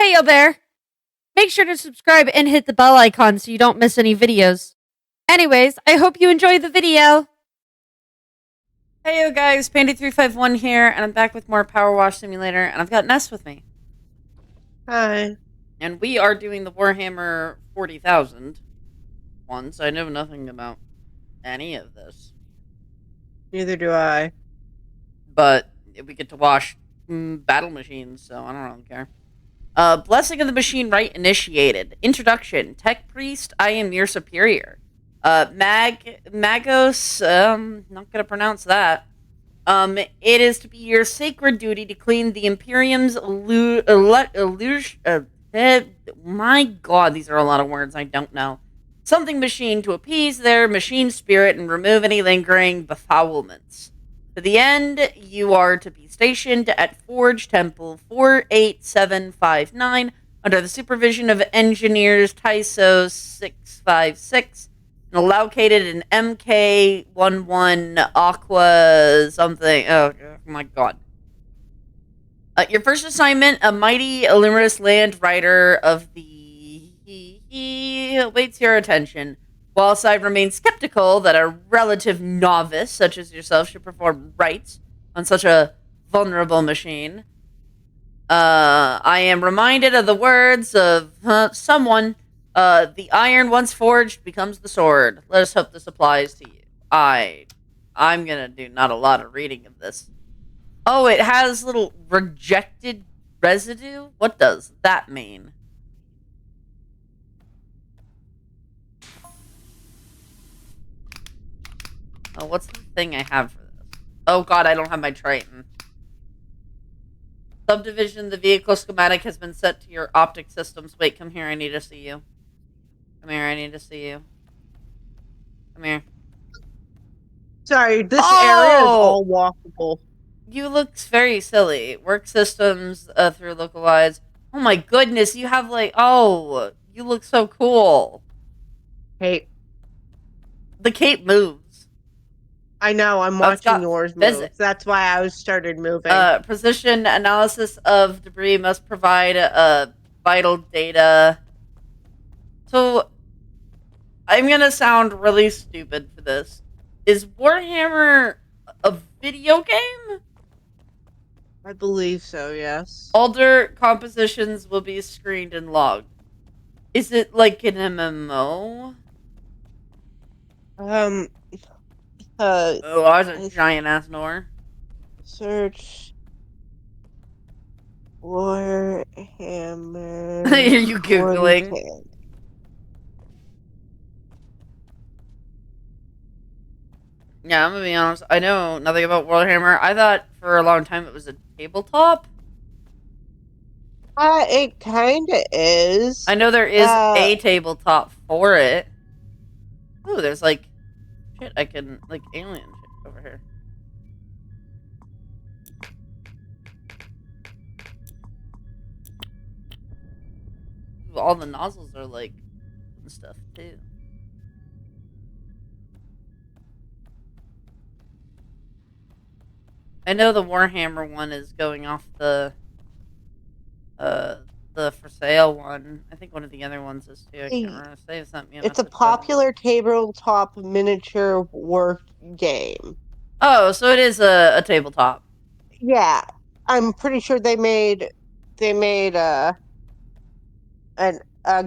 Hey, yo there! Make sure to subscribe and hit the bell icon so you don't miss any videos. Anyways, I hope you enjoy the video! Hey, yo guys, Pandy351 here, and I'm back with more PowerWash Simulator, and I've got Ness with me. Hi. And we are doing the Warhammer 40,000 ones. I know nothing about any of this. Neither do I. But we get to wash battle machines, so I don't really care. Blessing of the Machine Rite initiated. Introduction. Tech Priest, I am your superior. Magos, not gonna pronounce that. It is to be your sacred duty to clean the Imperium's my god, these are a lot of words I don't know. Something machine to appease their machine spirit and remove any lingering befoulments. To the end, you are to be stationed at Forge Temple 48759 under the supervision of Engineers Taiso 656 and located in MK11 Aqua something. Oh my god. Your first assignment, a mighty Illuminous Land Rider of the awaits your attention. Whilst I remain skeptical that a relative novice such as yourself should perform rites on such a vulnerable machine, I am reminded of the words of someone. The iron once forged becomes the sword. Let us hope this applies to you. I'm gonna do not a lot of reading of this. Oh, it has little rejected residue? What does that mean? Oh, what's the thing I have for this? Oh god, I don't have my Triton. Subdivision, the vehicle schematic has been set to your optic systems. Wait, come here, I need to see you. Come here, I need to see you. Come here. Sorry, this area is all walkable. You look very silly. Work systems through localize. Oh my goodness, you have like, oh, you look so cool. Hey. The cape moves. I know, I'm watching yours move. That's why I started moving. Precision analysis of debris must provide vital data. So, I'm gonna sound really stupid for this. Is Warhammer a video game? I believe so, yes. Older compositions will be screened and logged. Is it like an MMO? Oh, that's a giant ass Nor. Search Warhammer. Are you Googling? Yeah, I'm gonna be honest. I know nothing about Warhammer. I thought for a long time it was a tabletop. It kinda is. I know there is a tabletop for it. Ooh, there's like shit I can like alien shit over here. Ooh, all the nozzles are like and stuff too. I know the Warhammer one is going off the for sale one. I think one of the other ones is too. I can't remember. Save something. It's a popular tabletop miniature work game. Oh, so it is a tabletop. Yeah, I'm pretty sure they made a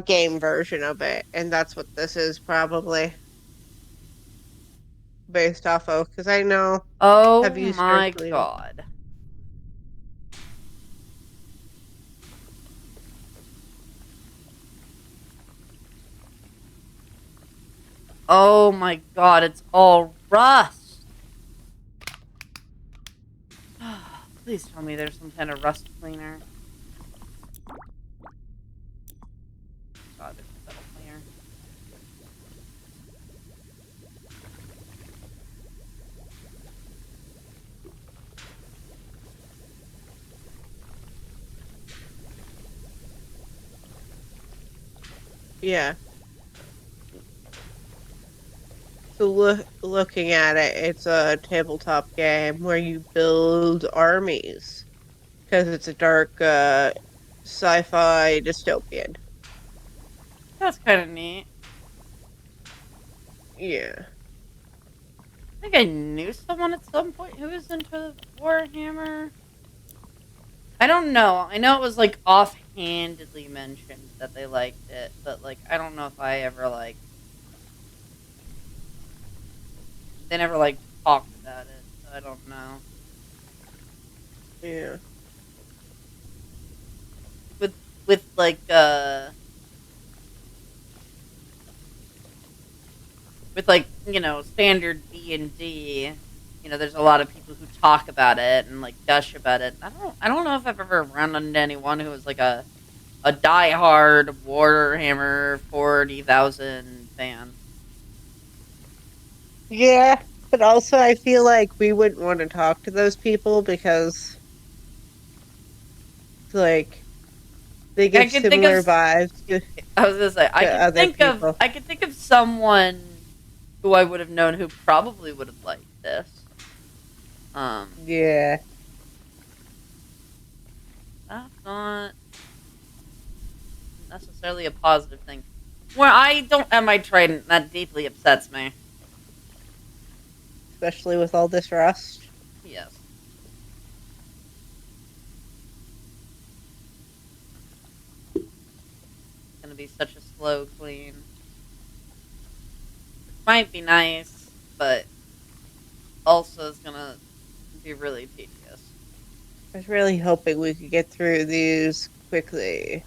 game version of it, and that's what this is probably based off of. Because I know. Oh my god. Oh my god, it's all rust. Please tell me there's some kind of rust cleaner. God, there's a metal cleaner. Yeah. So looking at it, it's a tabletop game where you build armies because it's a dark sci-fi dystopian. That's kind of neat. Yeah. I think I knew someone at some point who was into Warhammer. I don't know. I know it was like offhandedly mentioned that they liked it, but like I don't know if I ever like they never like talked about it. So I don't know. Yeah. With with standard D&D, there's a lot of people who talk about it and like gush about it. I don't know if I've ever run into anyone who was like a diehard Warhammer 40,000 fan. Yeah, but also I feel like we wouldn't want to talk to those people because like they Like I give could think of similar vibes I was gonna say to other people. I could think of someone who I would have known who probably would have liked this. Um, Yeah. that's not necessarily a positive thing. Where I don't have my trident, that deeply upsets me. Especially with all this rust. Yes. It's gonna be such a slow clean. Might be nice, but also it's gonna be really tedious. I was really hoping we could get through these quickly.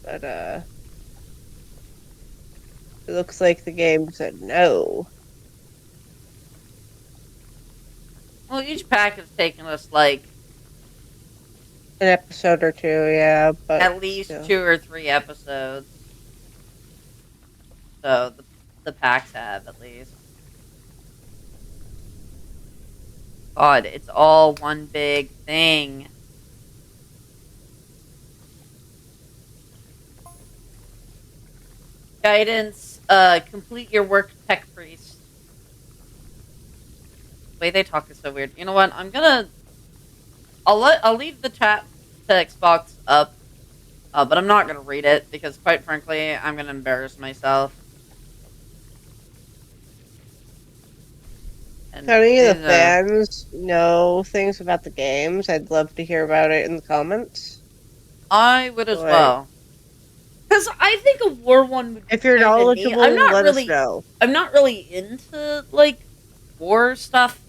But it looks like the game said no. Well, each pack has taken us like An episode or two, yeah, but at least still. 2 or 3 episodes. So the packs have at least. God, it's all one big thing. Guidance, complete your work, tech priest. The way they talk is so weird. You know what? I'll leave the chat text box up, but I'm not gonna read it because, quite frankly, I'm gonna embarrass myself. If And any of the these are, fans know things about the games, I'd love to hear about it in the comments. I would as Like, well. Because I think a war one would be if you're kind of neat. I'm knowledgeable, not let us really, know. I'm not really into like war stuff.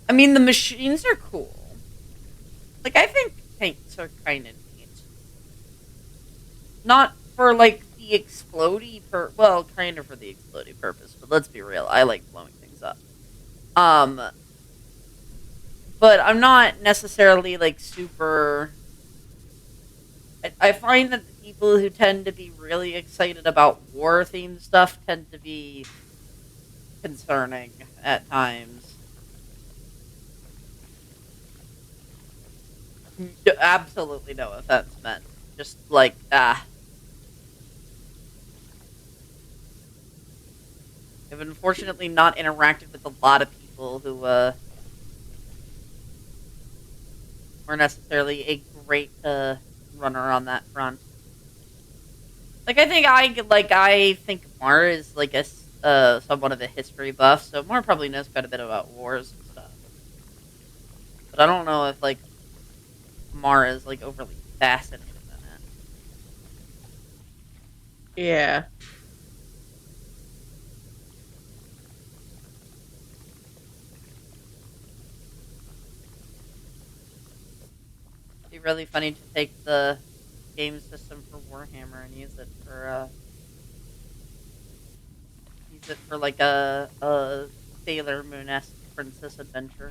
I mean, the machines are cool. Like, I think tanks are kind of neat. Not for like the explodey well, kind of for the explodey purpose. But let's be real, I like blowing things up. Um, but I'm not necessarily like super. I find that the people who tend to be really excited about war themed stuff tend to be concerning at times. Absolutely no offense meant. Just like, I've unfortunately not interacted with a lot of people who, were necessarily a great, runner on that front. Like, I think Mar is, like, somewhat of a history buff, so Mar probably knows quite a bit about wars and stuff. But I don't know if, like, Mar is, like, overly fascinated in it. Yeah. It'd be really funny to take the game system for Warhammer and use it for like a Sailor Moon esque princess adventure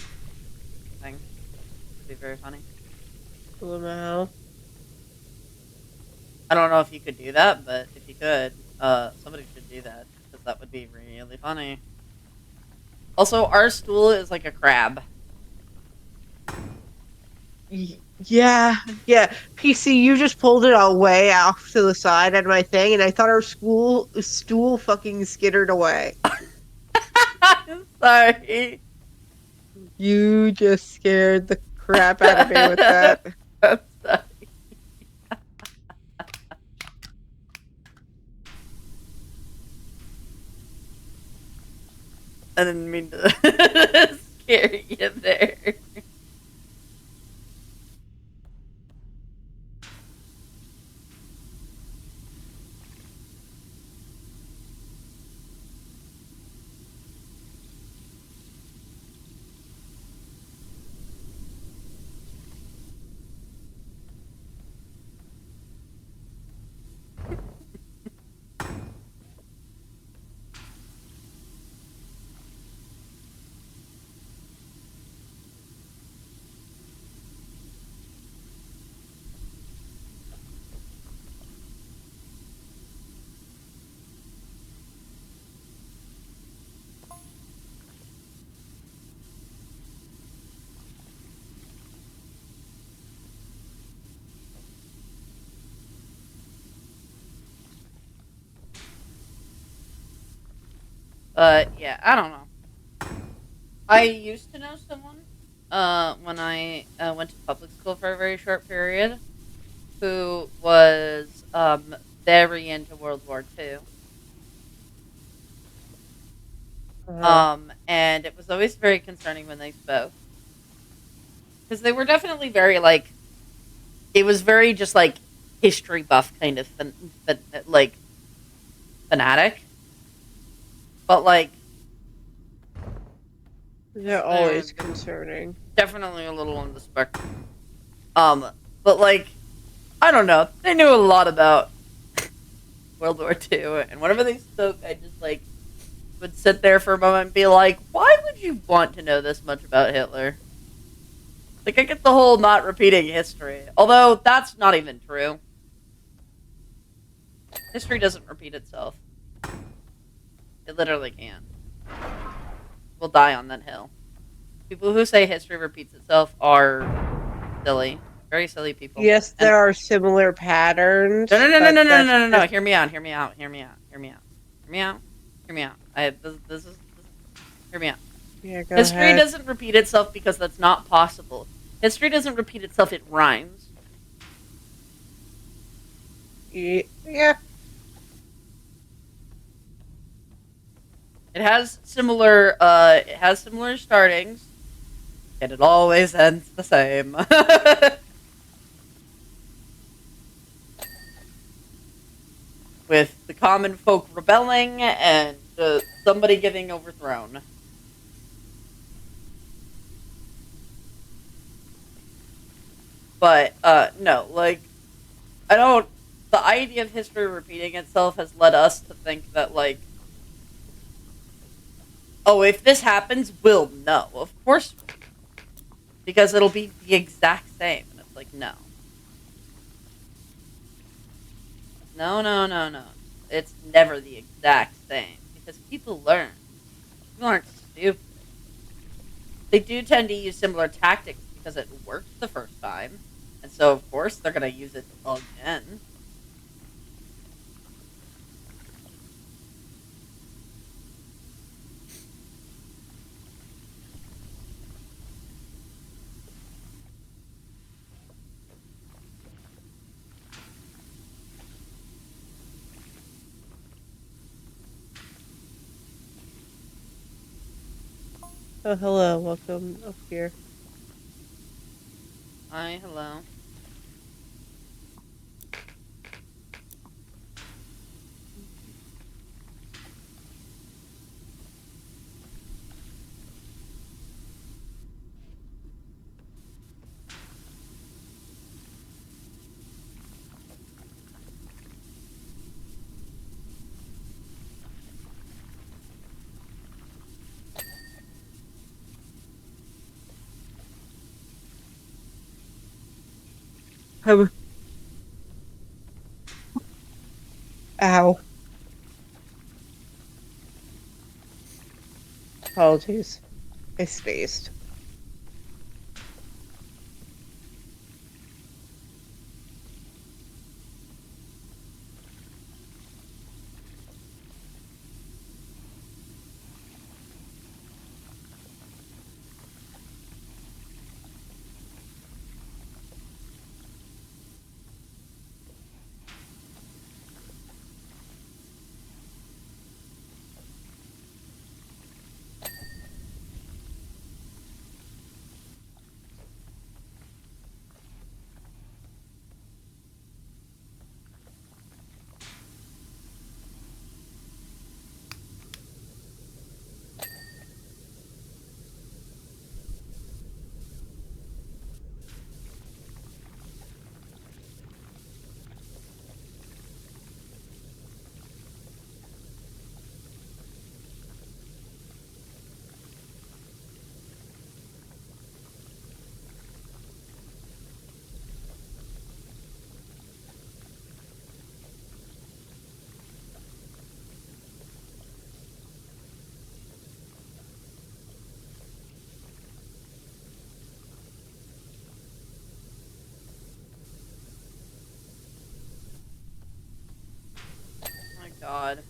thing. It'd be very funny. Lamau. I don't know if you could do that, but if you could, somebody should do that because that would be really funny. Also, our stool is like a crab. Yeah, yeah. PC, you just pulled it all way off to the side at my thing, and I thought our school stool fucking skittered away. Sorry. You just scared the crap out of me with that. I'm sorry. I didn't mean to scare you there. But yeah, I don't know. I used to know someone when I went to public school for a very short period who was very into World War II. Uh, And it was always very concerning when they spoke because they were definitely very like it was very just like history buff kind of like fanatic, but like they're always they're concerning. definitely a little on the spectrum. Um, but like I don't know, they knew a lot about World War II, and whenever they spoke, I just like would sit there for a moment and be like, "Why would you want to know this much about Hitler?" Like I get the whole not repeating history, although that's not even true. History doesn't repeat itself. It literally can't. We'll die on that hill. People who say history repeats itself are silly, very silly people. Yes, And there are similar no, patterns, no, no, no, but no, no, no, that's no, no, no. just Hear me out. Hear me out. Hear me out. Hear me out. Hear me out. Hear me out. Hear me out. yeah. Go History ahead. doesn't repeat itself because that's not possible. History doesn't repeat itself. It rhymes. Yeah. It has similar. It has similar startings, and it always ends the same. With the common folk rebelling and somebody getting overthrown. But no, like I don't. The idea of history repeating itself has led us to think that like, oh, if this happens, we'll know. Of course, because it'll be the exact same. And it's like, no, no, no, no, no. It's never the exact same because people learn. People aren't stupid. They do tend to use similar tactics because it worked the first time, and so of course they're gonna use it again. Oh, hello. Welcome up here. Hi, hello. Um, Ow. Apologies. I spaced. God.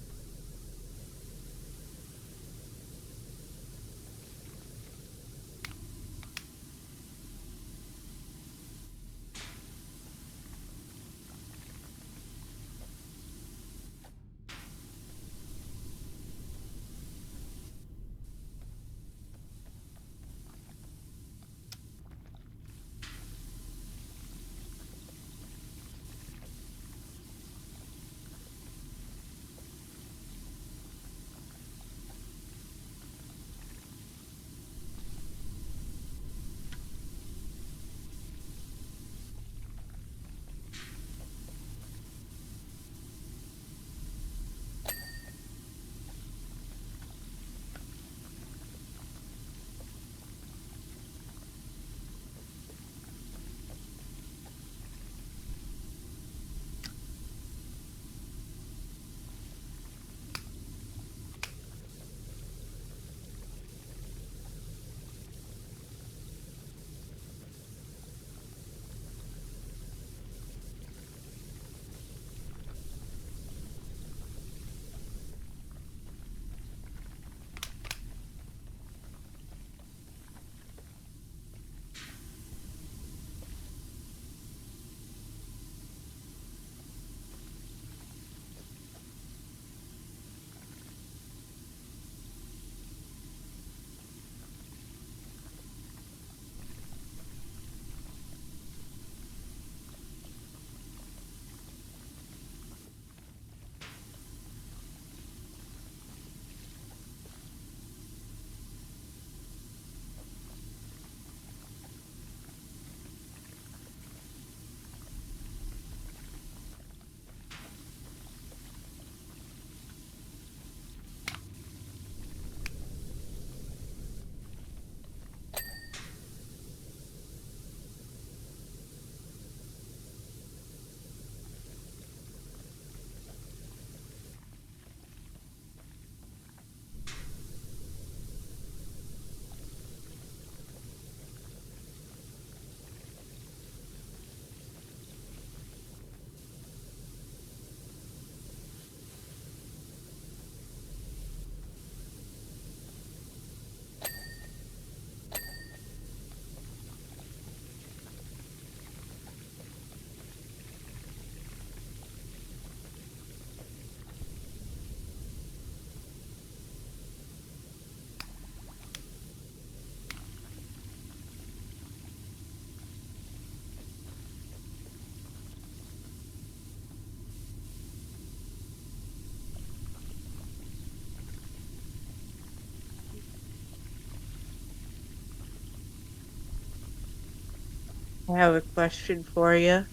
I have a question for you.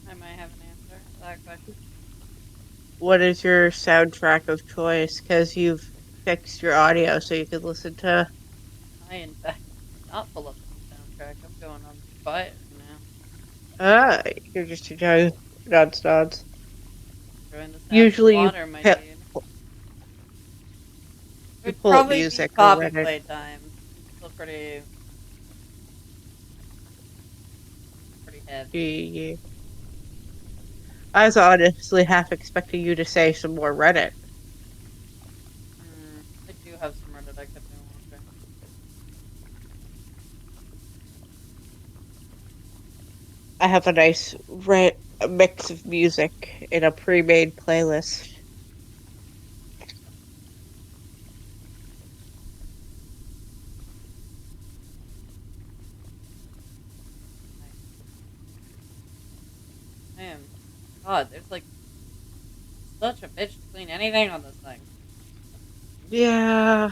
I might have an answer to that question. What is your soundtrack of choice? Because you've fixed your audio so you could listen to. I, in fact, did not pull up the soundtrack. I'm going on quiet right now. Ah, you're just enjoying nods, nods. Enjoying the sound of the Usually water, my dude. It you would pull up probably be music or coffee Reddit. playtime. It's still pretty heavy. Yeah. I was honestly half expecting you to say some more Reddit. I do have some Reddit I could be watching. I have a nice a mix of music in a pre-made playlist. Man, God, there's like such a bitch to clean anything on this thing. Yeah,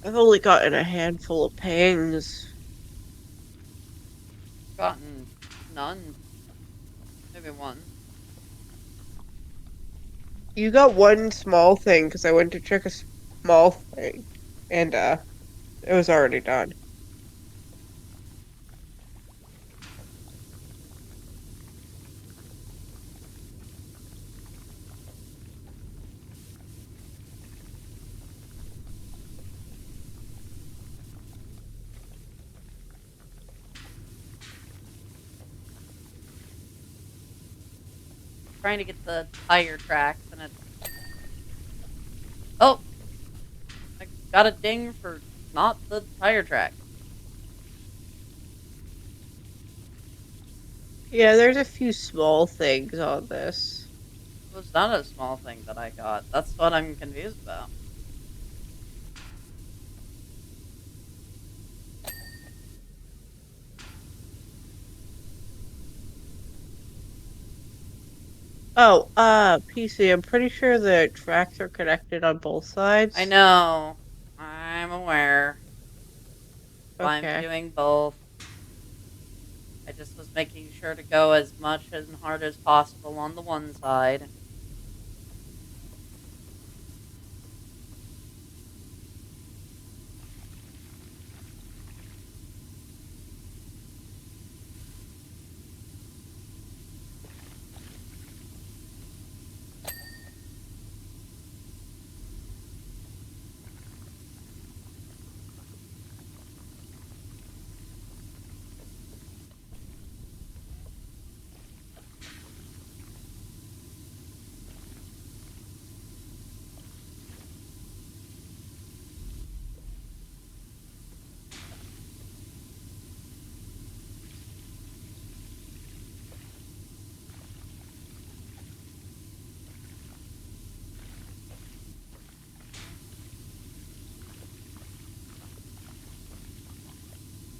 I've only gotten a handful of pings. Gotten none, maybe one. You got one small thing because I went to check a small thing, and it was already done. trying to get the tire tracks, and it's... Oh! I got a ding for not the tire track. Yeah, there's a few small things on this. It was not a small thing that I got. That's what I'm confused about. Oh, PC, I'm pretty sure the tracks are connected on both I sides. know. I'm aware. I'm Okay. doing both. I just was making sure to go as much and hard as possible on the one side.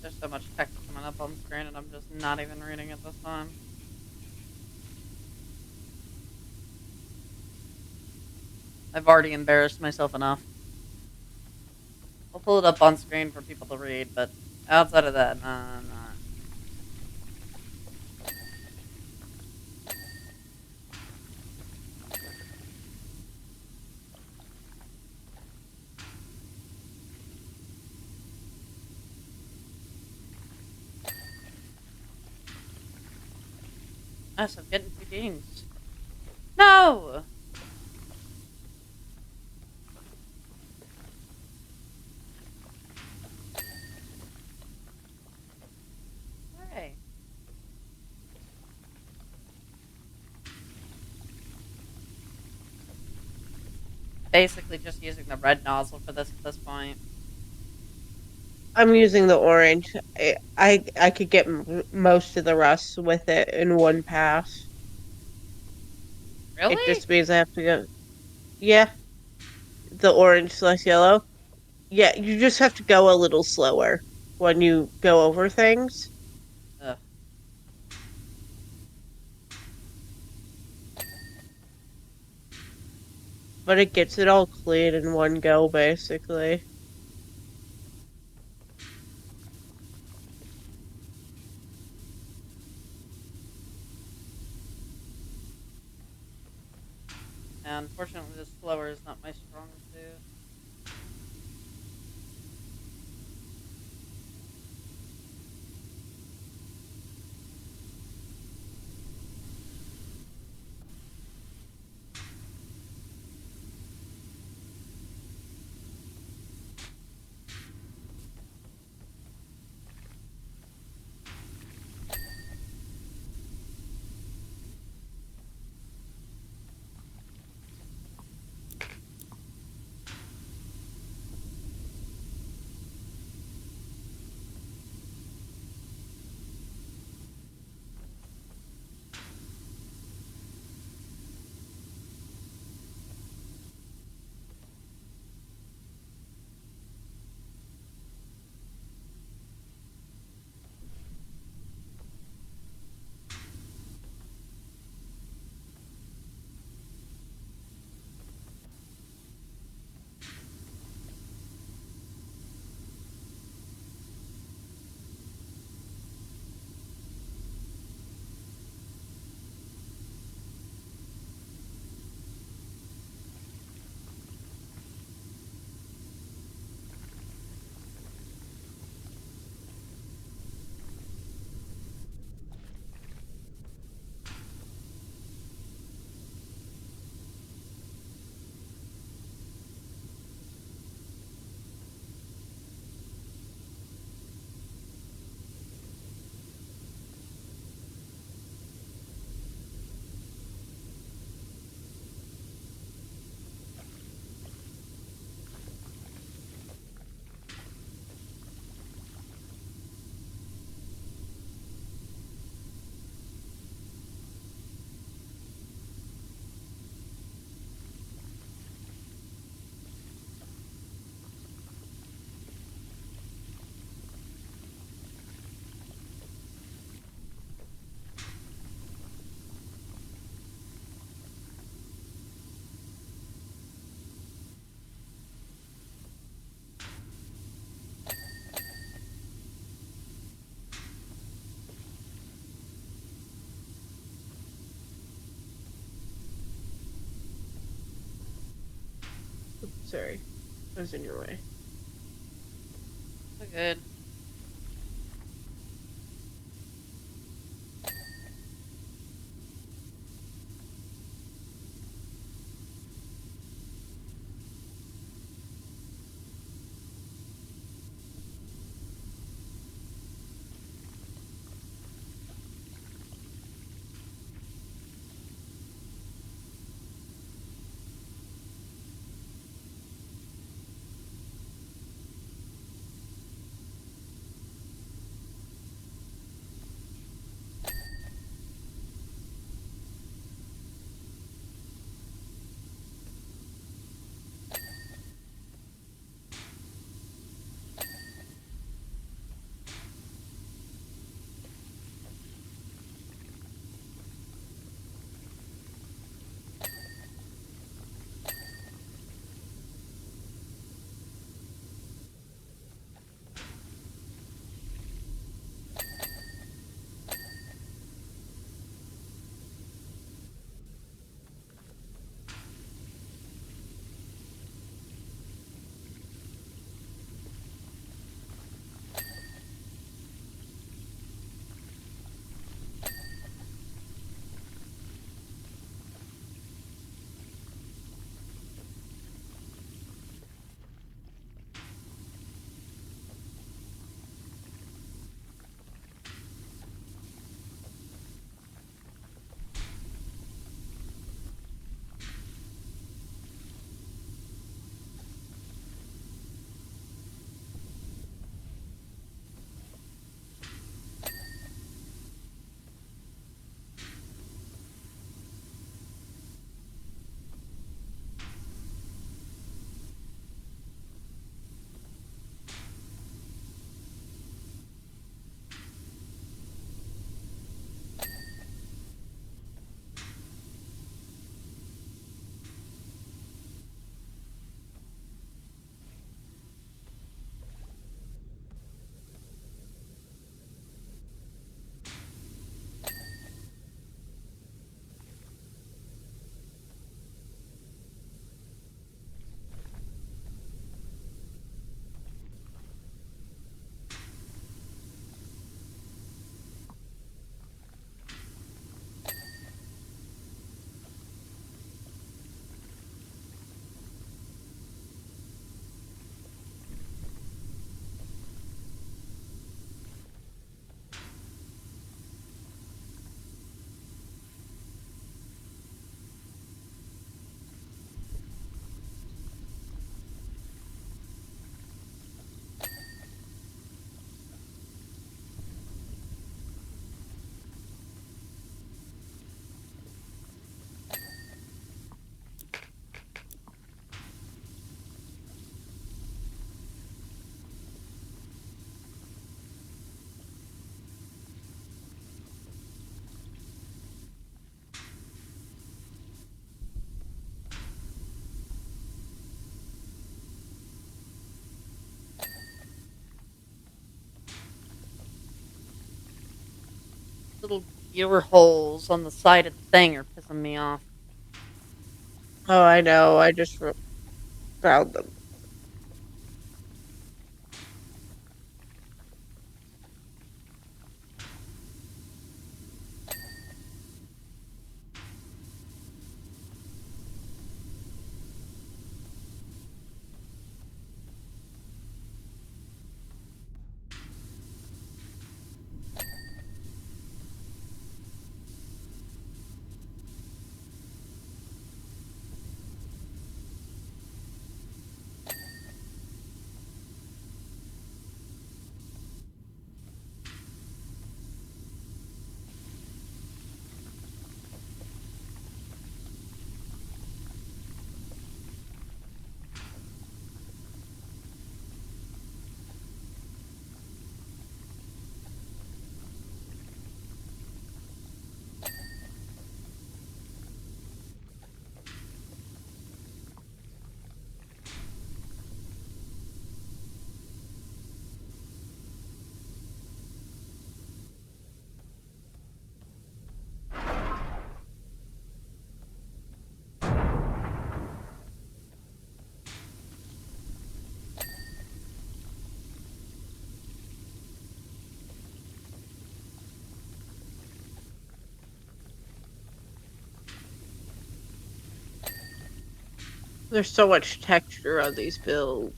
There's so much text coming up on screen, and I'm just not even reading it this time. I've already embarrassed myself enough. I'll pull it up on screen for people to read, but outside of that, nah. Yes, I'm getting two dings. No! Hooray. Basically just using the red nozzle for this at this point. I'm using the orange. I could get most of the rest with it in one pass. It Really? just means I have to go. Yeah, the orange slash yellow. Yeah, you just have to go a little slower when you go over things, Ugh. but it gets it all clean in one go, basically. And unfortunately, the slower is not my strong suit. sorry. I was in your way. So good. Little ear holes on the side of the thing are pissing me off. Oh, I know. I just found them. There's so much texture on these builds.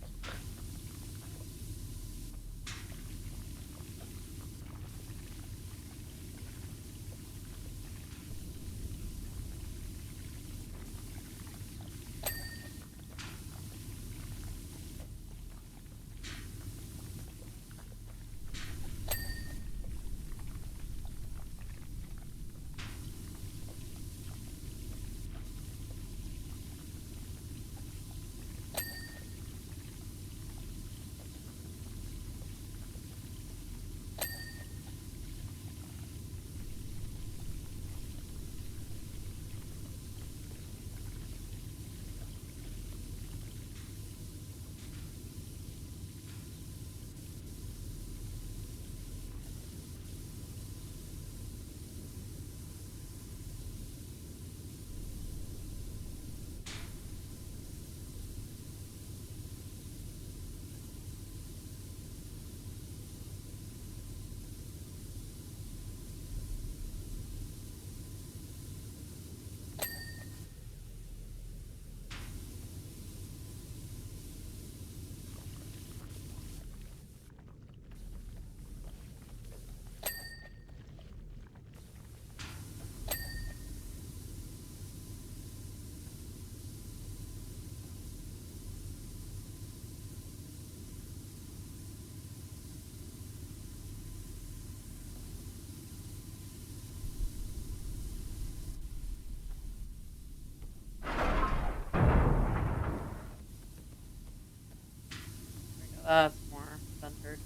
That's more centered.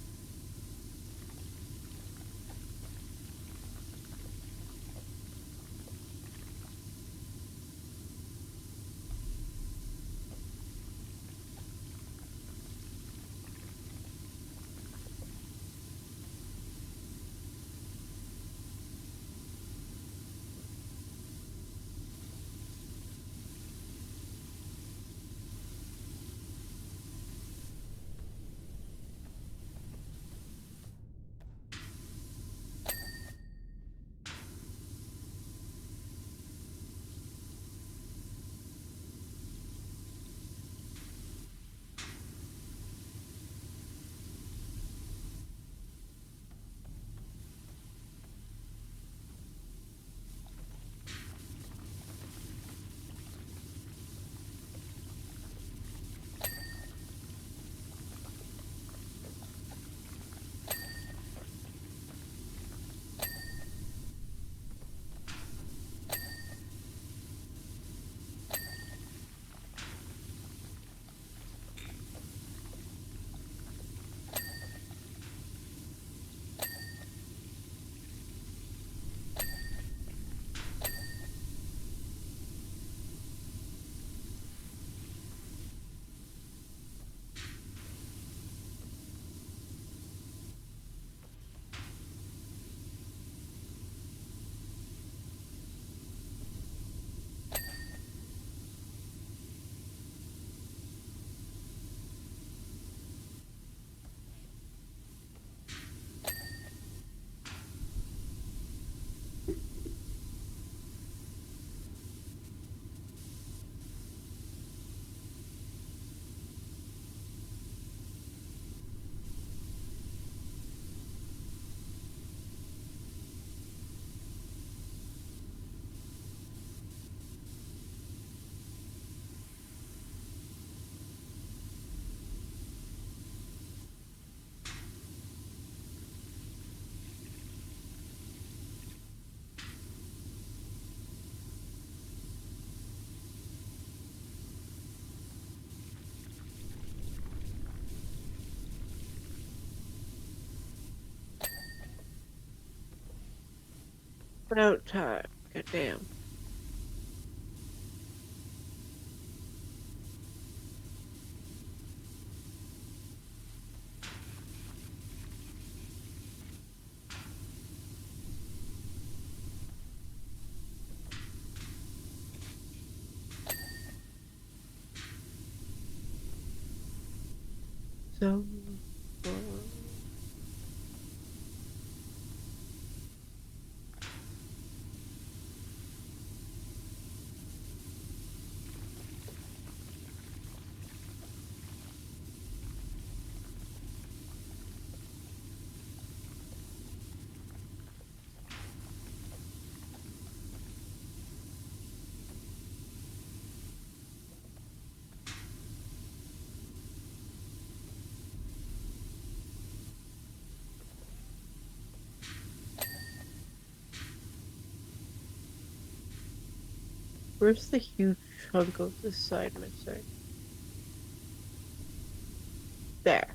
About time. God damn. So. Where's the huge chunk of this side missing? There.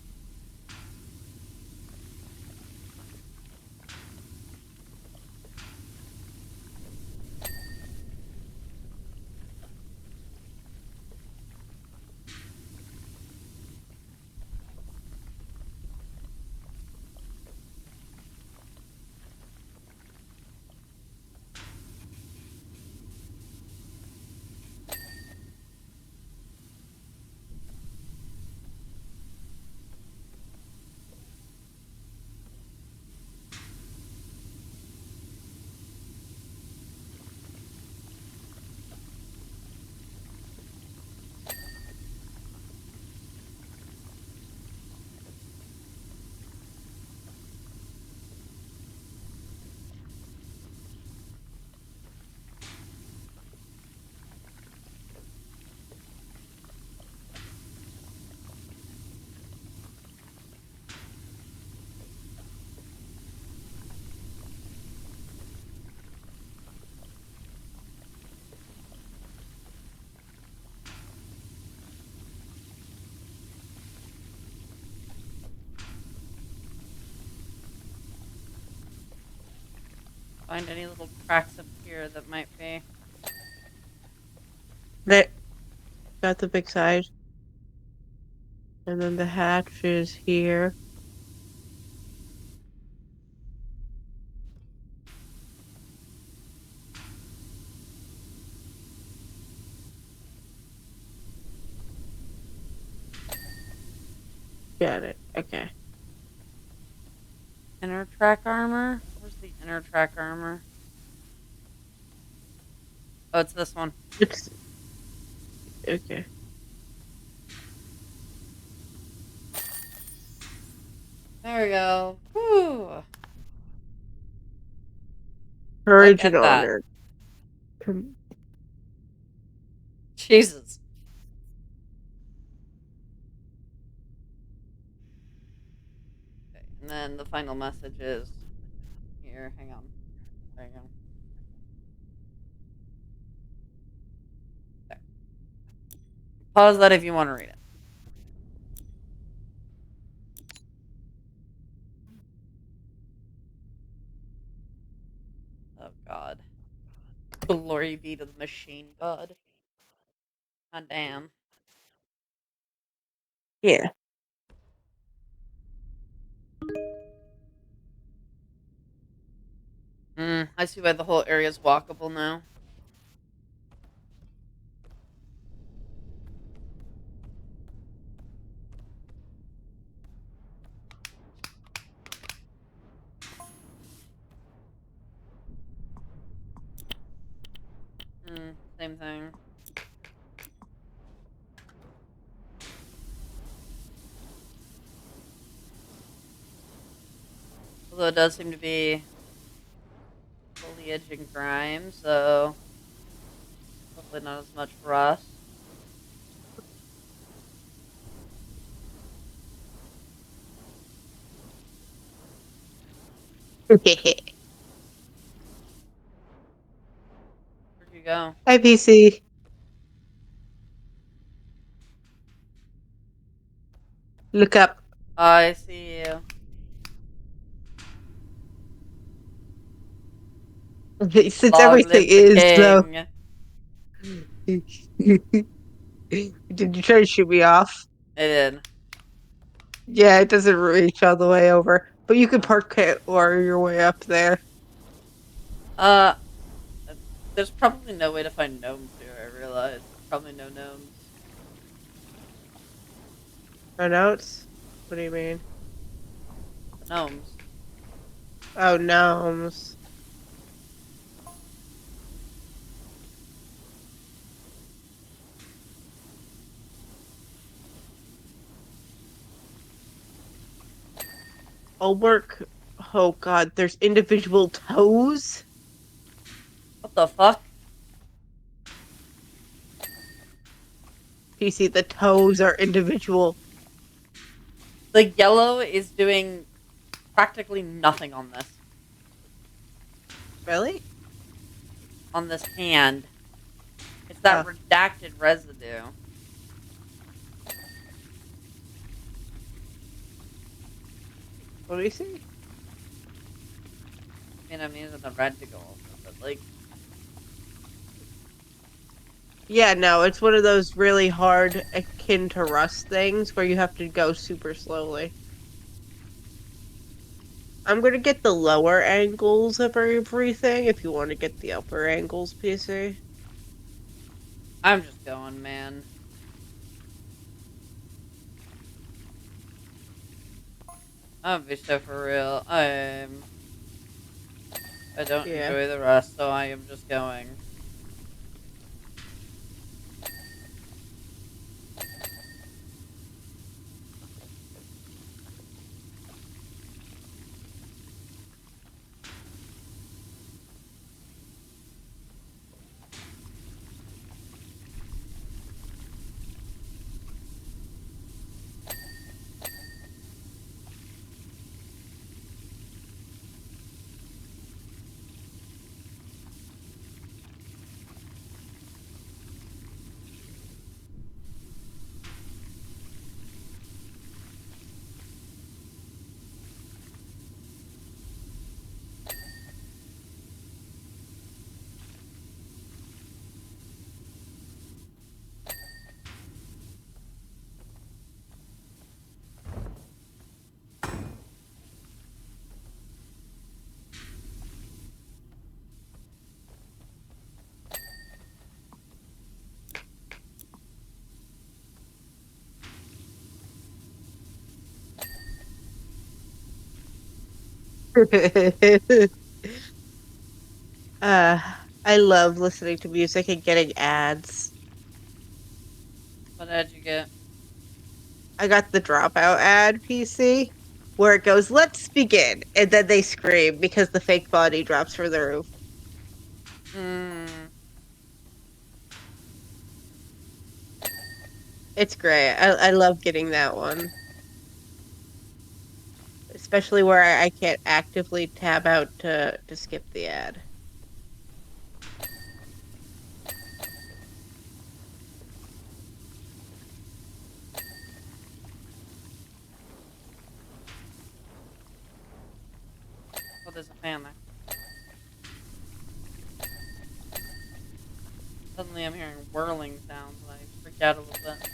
Find any little cracks up here that might be. There. Got the big side. And then the hatch is here. Got it. Okay. Inner track armor? Where's the inner track armor? Oh, it's this one. It's okay. There we go. Whew. Look Courage and at that. honor. Jesus. Okay, and then the final message is here. Hang on. There you go. There. Pause that if you want to read it. Oh, God. Glory be to the machine god. God damn. Yeah. I see why the whole area is walkable now. Same thing. Although it does seem to be foliage and grime, so hopefully not as much rust. Hi, Where'd you go? PC. Look up. I see you. Since Long everything live the is though. king. Did you try to shoot me off? I did. Yeah, it doesn't reach all the way over. But you can Oh. park it or your way up there. Uh, there's probably no way to find gnomes here, I realize. Probably no gnomes. Runouts? What do you mean? Gnomes. Oh, gnomes. I'll work. Oh God, there's individual toes. What the fuck? PC, the toes are individual. The yellow is doing practically nothing on this. Really? On this hand. that Oh, redacted residue. what do you see? I mean, I'm using the red to go over, but like, Yeah, no, it's one of those really hard, akin to rust things where you have to go super slowly. I'm gonna get the lower angles of everything if you want to get the upper angles, PC. I'm just going, man. I'm gonna be so for real. I don't Yeah. enjoy the rest, so I am just going. uh, I love listening to music and getting ads. What did you get? I got the dropout ad PC where it goes, "Let's begin," and then they scream because the fake body drops from the roof. Hmm. It's great. I love getting that one, especially where I can't actively tab out to skip the ad. Oh, there's a fan there. Suddenly I'm hearing whirling sounds and I freaked out a little bit.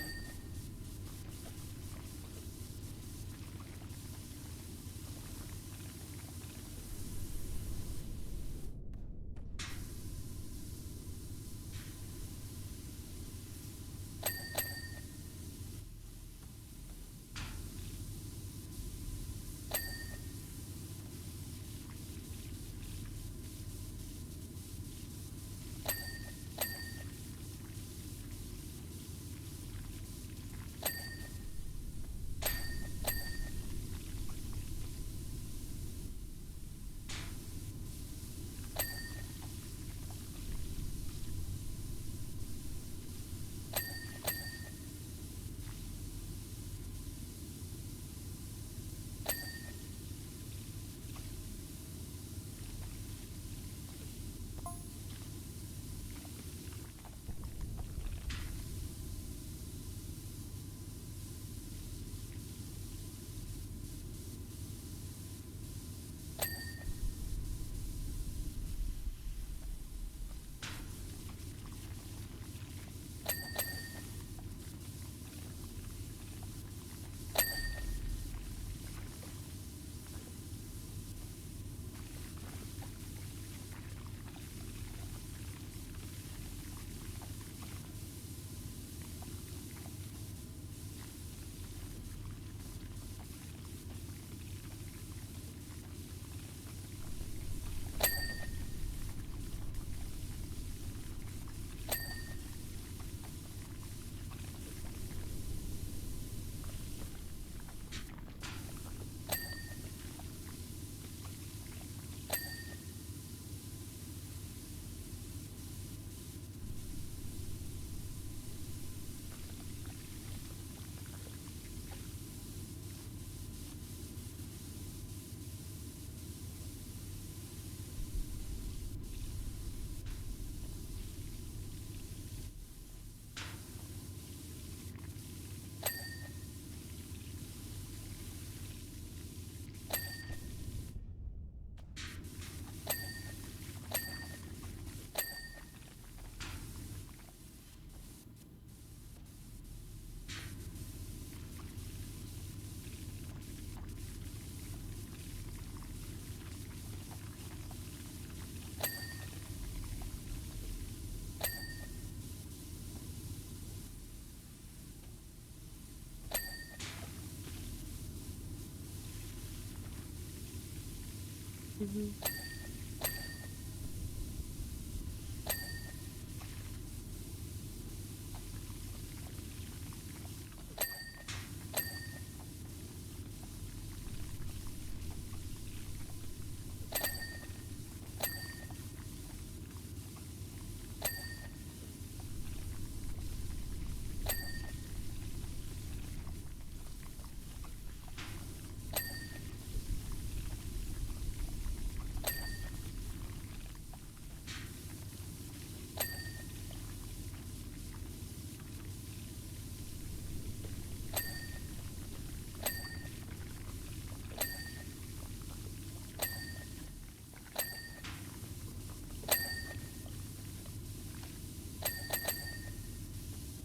Mhm.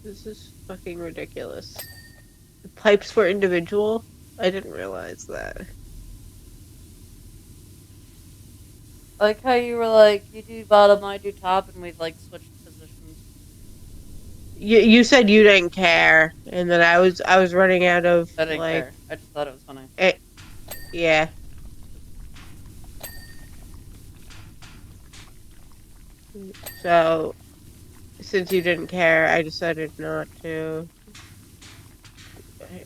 This is fucking ridiculous. The pipes were individual. I didn't realize that. I like how you were like, you do bottom, I do top, and we've like switched positions. You said you didn't care, and then I was running out of I didn't like care. I just thought it was funny. it. Yeah. So since you didn't care, I decided not to.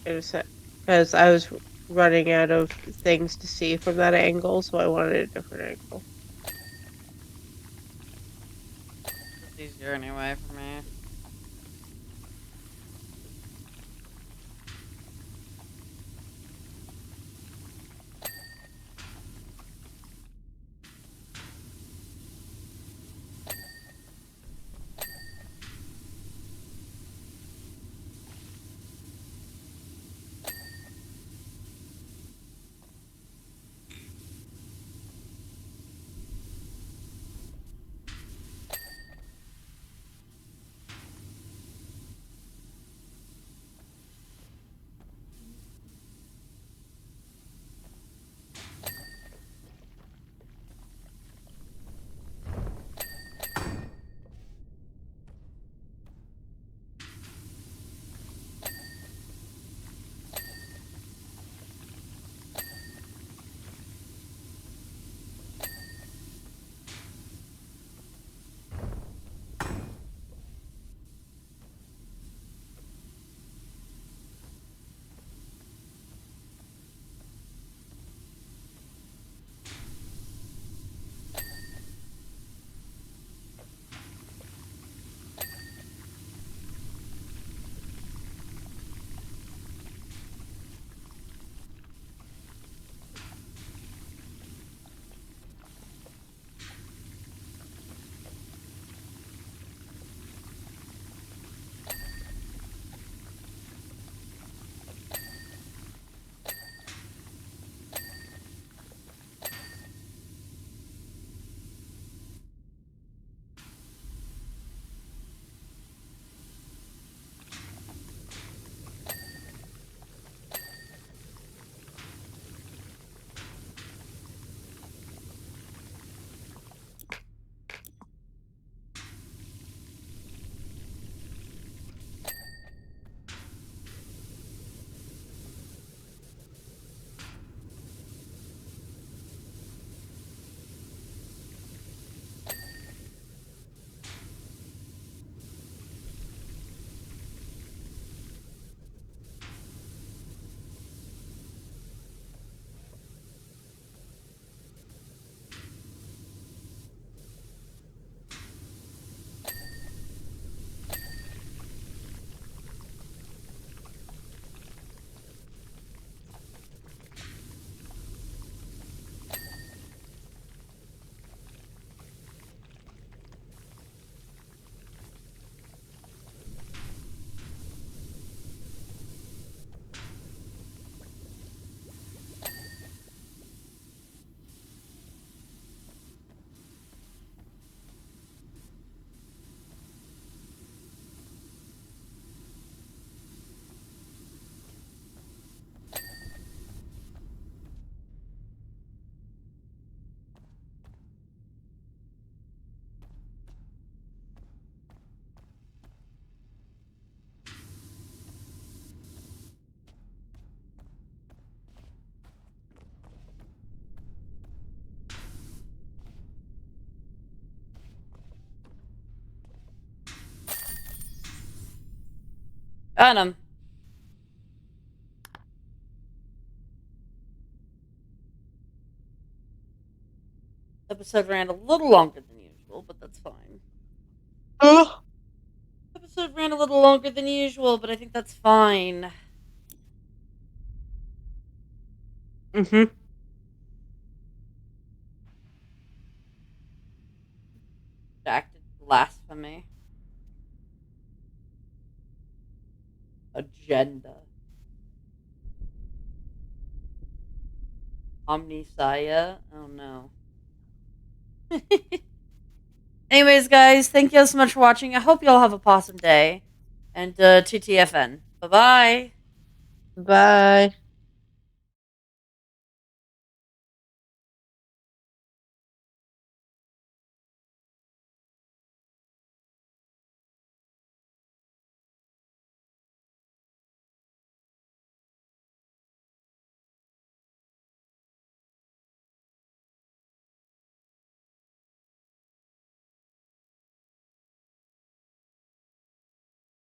Because I was running out of things to see from that angle, so I wanted a different angle. It's easier anyway for me. Got him. Episode ran a little longer than usual, but that's fine. Oh. Episode ran a little longer than usual, but I think that's fine. Mm-hmm. Acted blasphemy. Agenda. Omnisaya? Oh no. Anyways, guys, thank you so much for watching. I hope you all have a possum day. And TTFN. Bye bye. Bye.